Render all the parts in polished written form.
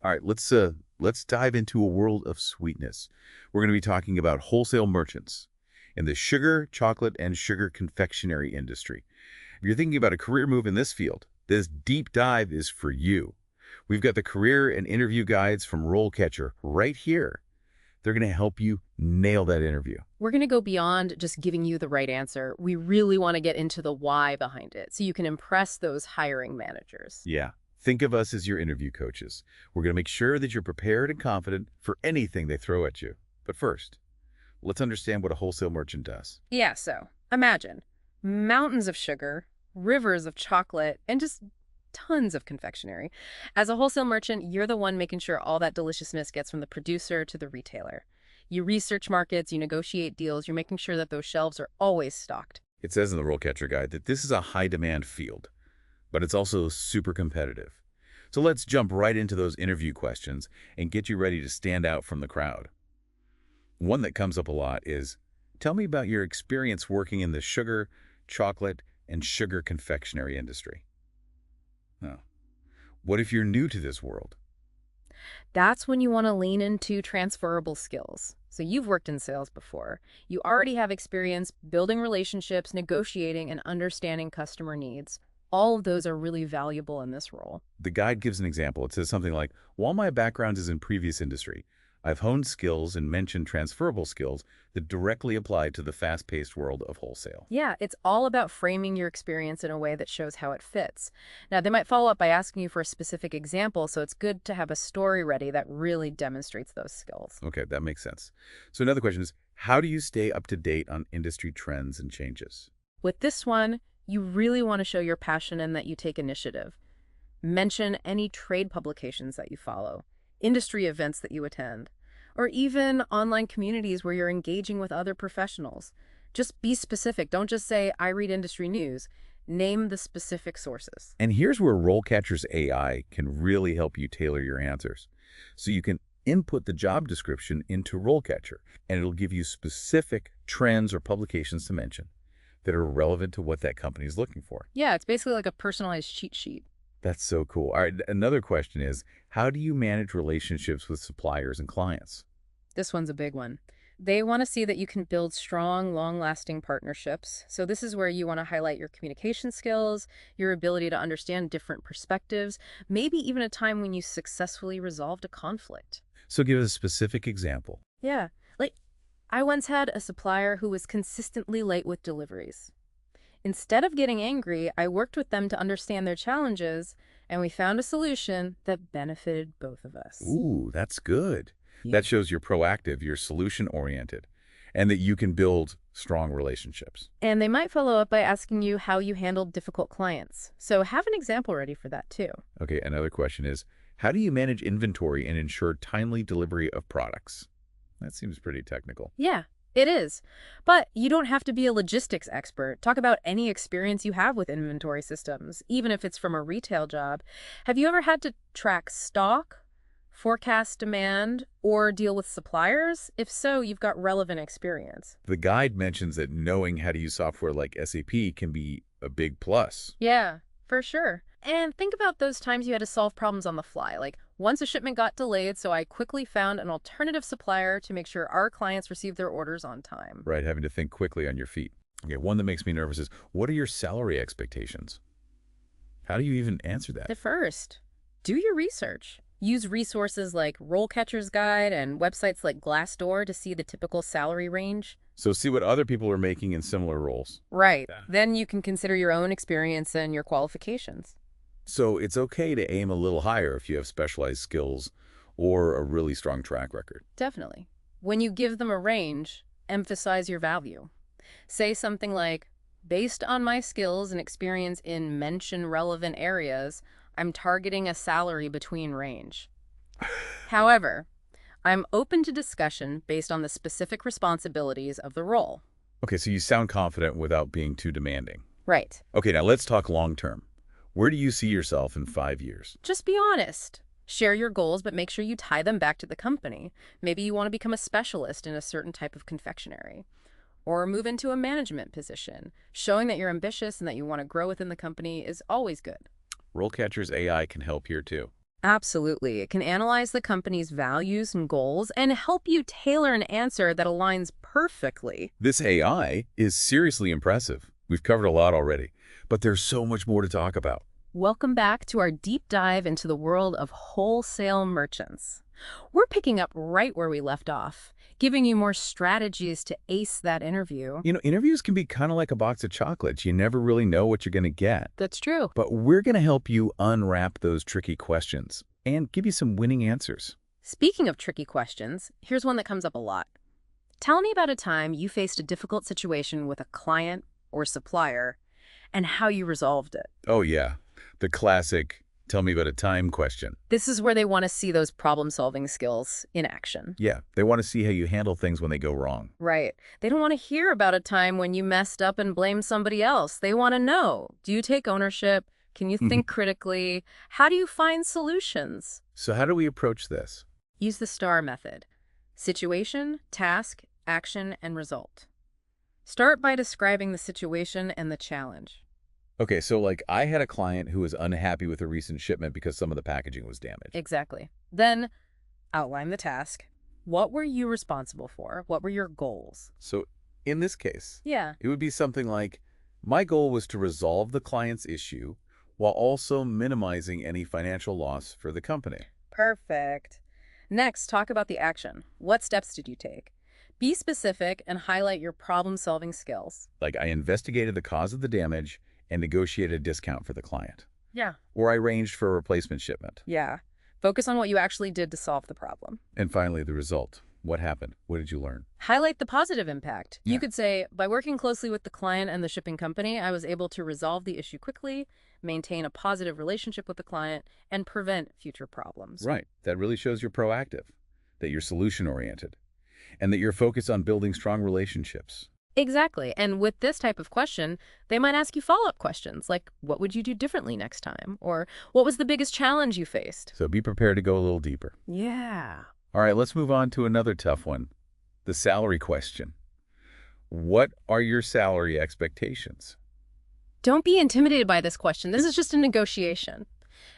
All right, let's dive into a world of sweetness. We're going to be talking about wholesale merchants in the sugar, chocolate, and sugar confectionery industry. If you're thinking about a career move in this field, this deep dive is for you. We've got the career and interview guides from RoleCatcher right here. They're going to help you nail that interview. We're going to go beyond just giving you the right answer. We really want to get into the why behind it so you can impress those hiring managers. Yeah. Think of us as your interview coaches. We're going to make sure that you're prepared and confident for anything they throw at you. But first, let's understand what a wholesale merchant does. Yeah, so imagine mountains of sugar, rivers of chocolate, and just tons of confectionery. As a wholesale merchant, you're the one making sure all that deliciousness gets from the producer to the retailer. You research markets, you negotiate deals, you're making sure that those shelves are always stocked. It says in the RoleCatcher guide that this is a high-demand field, but it's also super competitive. So let's jump right into those interview questions and get you ready to stand out from the crowd. One that comes up a lot is, tell me about your experience working in the sugar, chocolate, and sugar confectionery industry. Oh. What if you're new to this world? That's when you want to lean into transferable skills. So you've worked in sales before. You already have experience building relationships, negotiating, and understanding customer needs. All of those are really valuable in this role. The guide gives an example. It says something like, while my background is in previous industry, I've honed skills and mentioned transferable skills that directly apply to the fast-paced world of wholesale. Yeah, it's all about framing your experience in a way that shows how it fits. Now, they might follow up by asking you for a specific example, so it's good to have a story ready that really demonstrates those skills. Okay, that makes sense. So another question is, how do you stay up to date on industry trends and changes? With this one, you really want to show your passion and that you take initiative. Mention any trade publications that you follow, industry events that you attend, or even online communities where you're engaging with other professionals. Just be specific. Don't just say, I read industry news. Name the specific sources. And here's where RoleCatcher's AI can really help you tailor your answers. So you can input the job description into RoleCatcher, and it'll give you specific trends or publications to mention that are relevant to what that company is looking for. Yeah, it's basically like a personalized cheat sheet. That's so cool. All right, another question is, how do you manage relationships with suppliers and clients? This one's a big one. They want to see that you can build strong, long-lasting partnerships. So this is where you want to highlight your communication skills, your ability to understand different perspectives, maybe even a time when you successfully resolved a conflict. So give us a specific example. Yeah, like I once had a supplier who was consistently late with deliveries. Instead of getting angry, I worked with them to understand their challenges, and we found a solution that benefited both of us. Ooh, that's good. Yeah. That shows you're proactive, you're solution-oriented, and that you can build strong relationships. And they might follow up by asking you how you handled difficult clients. So have an example ready for that too. Okay, another question is, how do you manage inventory and ensure timely delivery of products? That seems pretty technical. Yeah, it is. But you don't have to be a logistics expert. Talk about any experience you have with inventory systems, even if it's from a retail job. Have you ever had to track stock, forecast demand, or deal with suppliers? If so, you've got relevant experience. The guide mentions that knowing how to use software like SAP can be a big plus. Yeah, for sure. And think about those times you had to solve problems on the fly. Like once a shipment got delayed, so I quickly found an alternative supplier to make sure our clients received their orders on time. Right, having to think quickly on your feet. Okay, one that makes me nervous is, what are your salary expectations? How do you even answer that? At first, do your research. Use resources like RoleCatcher's Guide and websites like Glassdoor to see the typical salary range. So see what other people are making in similar roles. Right. Yeah. Then you can consider your own experience and your qualifications. So it's okay to aim a little higher if you have specialized skills or a really strong track record. Definitely. When you give them a range, emphasize your value. Say something like, based on my skills and experience in mention relevant areas, I'm targeting a salary between range. However, I'm open to discussion based on the specific responsibilities of the role. Okay, so you sound confident without being too demanding. Right. Okay, now let's talk long term. Where do you see yourself in 5 years? Just be honest. Share your goals, but make sure you tie them back to the company. Maybe you want to become a specialist in a certain type of confectionery, or move into a management position. Showing that you're ambitious and that you want to grow within the company is always good. RoleCatcher's AI can help here too. Absolutely. It can analyze the company's values and goals and help you tailor an answer that aligns perfectly. This AI is seriously impressive. We've covered a lot already, but there's so much more to talk about. Welcome back to our deep dive into the world of wholesale merchants. We're picking up right where we left off, giving you more strategies to ace that interview. Interviews can be kind of like a box of chocolates. You never really know what you're going to get. That's true. But we're going to help you unwrap those tricky questions and give you some winning answers. Speaking of tricky questions, here's one that comes up a lot. Tell me about a time you faced a difficult situation with a client or supplier and how you resolved it. Oh, yeah. The classic, tell me about a time question. This is where they want to see those problem-solving skills in action. Yeah, they want to see how you handle things when they go wrong. Right. They don't want to hear about a time when you messed up and blamed somebody else. They want to know, do you take ownership? Can you think critically? How do you find solutions? So how do we approach this? Use the STAR method. Situation, task, action, and result. Start by describing the situation and the challenge. Okay, so like I had a client who was unhappy with a recent shipment because some of the packaging was damaged. Exactly. Then outline the task. What were you responsible for? What were your goals? So in this case, Yeah. it would be something like, my goal was to resolve the client's issue while also minimizing any financial loss for the company. Perfect. Next, talk about the action. What steps did you take? Be specific and highlight your problem-solving skills. Like I investigated the cause of the damage and negotiated a discount for the client. Yeah. Or I arranged for a replacement shipment. Yeah. Focus on what you actually did to solve the problem. And finally, the result. What happened? What did you learn? Highlight the positive impact. Yeah. You could say, by working closely with the client and the shipping company, I was able to resolve the issue quickly, maintain a positive relationship with the client, and prevent future problems. Right. That really shows you're proactive, that you're solution-oriented, and that you're focused on building strong relationships. Exactly. And with this type of question, they might ask you follow-up questions like, what would you do differently next time? Or what was the biggest challenge you faced? So be prepared to go a little deeper. Yeah. All right, let's move on to another tough one, the salary question. What are your salary expectations? Don't be intimidated by this question. This is just a negotiation.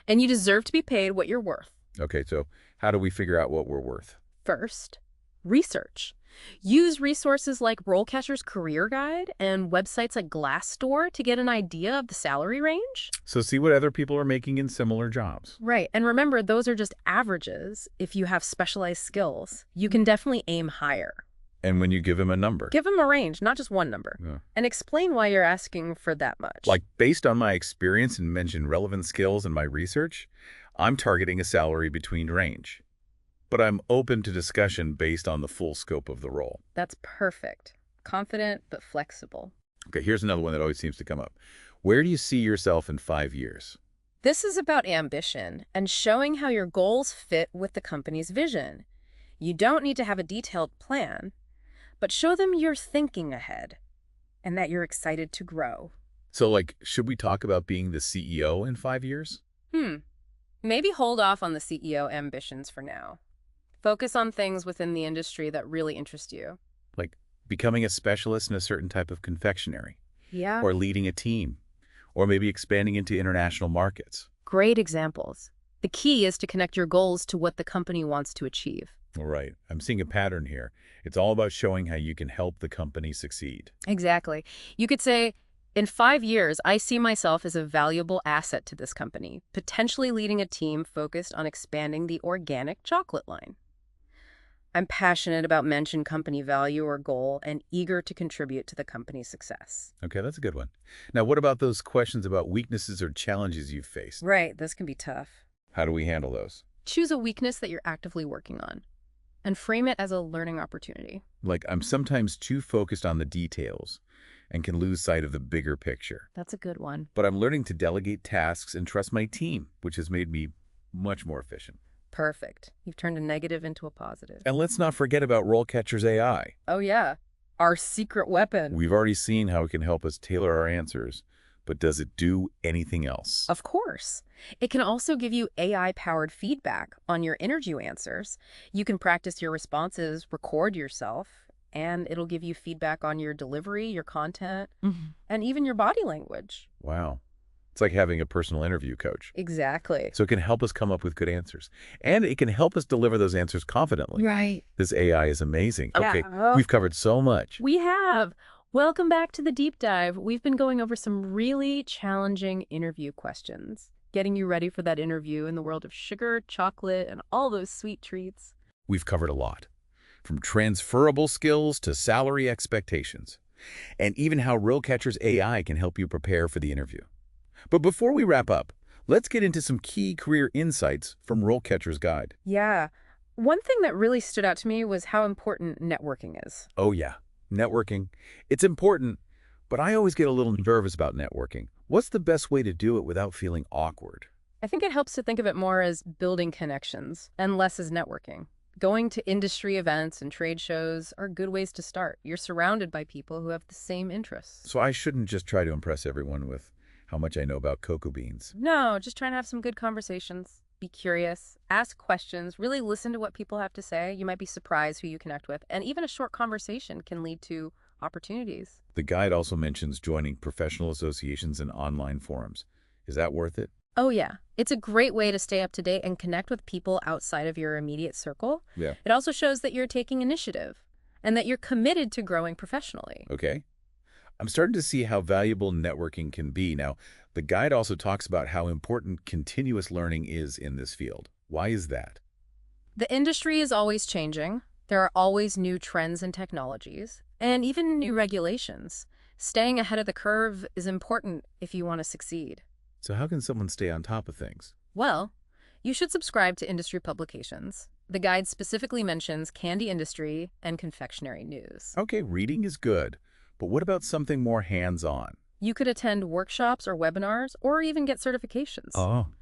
And you deserve to be paid what you're worth. Okay, so how do we figure out what we're worth? First, research. Use resources like RoleCatcher's career guide and websites like Glassdoor to get an idea of the salary range. So see what other people are making in similar jobs. Right. And remember, those are just averages. If you have specialized skills, you can definitely aim higher. And when you give them a number. Give them a range, not just one number. Yeah. And explain why you're asking for that much. Like based on my experience and mentioned relevant skills in my research, I'm targeting a salary between range. But I'm open to discussion based on the full scope of the role. That's perfect. Confident, but flexible. Okay, here's another one that always seems to come up. Where do you see yourself in 5 years? This is about ambition and showing how your goals fit with the company's vision. You don't need to have a detailed plan, but show them you're thinking ahead and that you're excited to grow. So like, should we talk about being the CEO in 5 years? Maybe hold off on the CEO ambitions for now. Focus on things within the industry that really interest you. Like becoming a specialist in a certain type of confectionery, Yeah. or leading a team, or maybe expanding into international markets. Great examples. The key is to connect your goals to what the company wants to achieve. All right, I'm seeing a pattern here. It's all about showing how you can help the company succeed. Exactly. You could say, in 5 years, I see myself as a valuable asset to this company, potentially leading a team focused on expanding the organic chocolate line. I'm passionate about mentioned company value or goal and eager to contribute to the company's success. Okay, that's a good one. Now, what about those questions about weaknesses or challenges you've faced? Right, this can be tough. How do we handle those? Choose a weakness that you're actively working on and frame it as a learning opportunity. Like, I'm sometimes too focused on the details and can lose sight of the bigger picture. That's a good one. But I'm learning to delegate tasks and trust my team, which has made me much more efficient. Perfect. You've turned a negative into a positive. And let's not forget about RoleCatcher's AI. Oh, yeah. Our secret weapon. We've already seen how it can help us tailor our answers, but does it do anything else? Of course. It can also give you AI-powered feedback on your interview answers. You can practice your responses, record yourself, and it'll give you feedback on your delivery, your content, and even your body language. Wow. It's like having a personal interview coach. Exactly. So it can help us come up with good answers. And it can help us deliver those answers confidently. Right. This AI is amazing. Okay, Yeah. we've covered so much. We have. Welcome back to the deep dive. We've been going over some really challenging interview questions, getting you ready for that interview in the world of sugar, chocolate, and all those sweet treats. We've covered a lot, from transferable skills to salary expectations, and even how RoleCatcher's AI can help you prepare for the interview. But before we wrap up, let's get into some key career insights from RoleCatcher's guide. Yeah. One thing that really stood out to me was how important networking is. Oh yeah, networking. It's important, but I always get a little nervous about networking. What's the best way to do it without feeling awkward? I think it helps to think of it more as building connections and less as networking. Going to industry events and trade shows are good ways to start. You're surrounded by people who have the same interests. So I shouldn't just try to impress everyone with how much I know about cocoa beans. No, just trying to have some good conversations. Be curious, ask questions, really listen to what people have to say. You might be surprised who you connect with, and even a short conversation can lead to opportunities. The guide also mentions joining professional associations and online forums. Is that worth it? Oh yeah, it's a great way to stay up to date and connect with people outside of your immediate circle. Yeah. It also shows that you're taking initiative and that you're committed to growing professionally. Okay. I'm starting to see how valuable networking can be. Now, the guide also talks about how important continuous learning is in this field. Why is that? The industry is always changing. There are always new trends and technologies, and even new regulations. Staying ahead of the curve is important if you want to succeed. So how can someone stay on top of things? Well, you should subscribe to industry publications. The guide specifically mentions candy industry and confectionery news. Okay, reading is good, but what about something more hands-on? You could attend workshops or webinars, or even get certifications.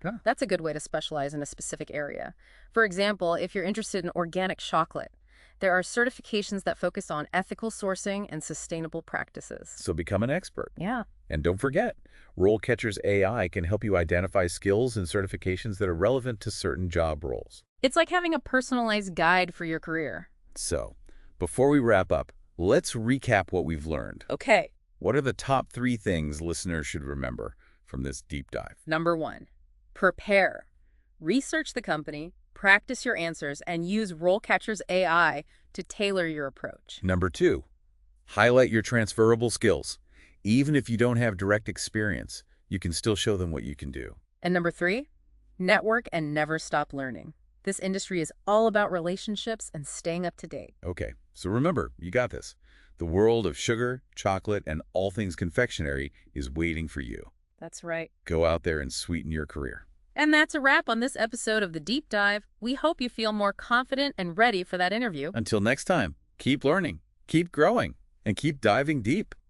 Yeah. That's a good way to specialize in a specific area. For example, if you're interested in organic chocolate, there are certifications that focus on ethical sourcing and sustainable practices. So become an expert. Yeah. And don't forget, RoleCatcher's AI can help you identify skills and certifications that are relevant to certain job roles. It's like having a personalized guide for your career. So, before we wrap up, let's recap what we've learned. Okay. What are the top 3 things listeners should remember from this deep dive? Number 1, prepare. Research the company, practice your answers, and use RoleCatcher's AI to tailor your approach. Number 2, highlight your transferable skills. Even if you don't have direct experience, you can still show them what you can do. And number 3, network and never stop learning. This industry is all about relationships and staying up to date. Okay, so remember, you got this. The world of sugar, chocolate, and all things confectionery is waiting for you. That's right. Go out there and sweeten your career. And that's a wrap on this episode of The Deep Dive. We hope you feel more confident and ready for that interview. Until next time, keep learning, keep growing, and keep diving deep.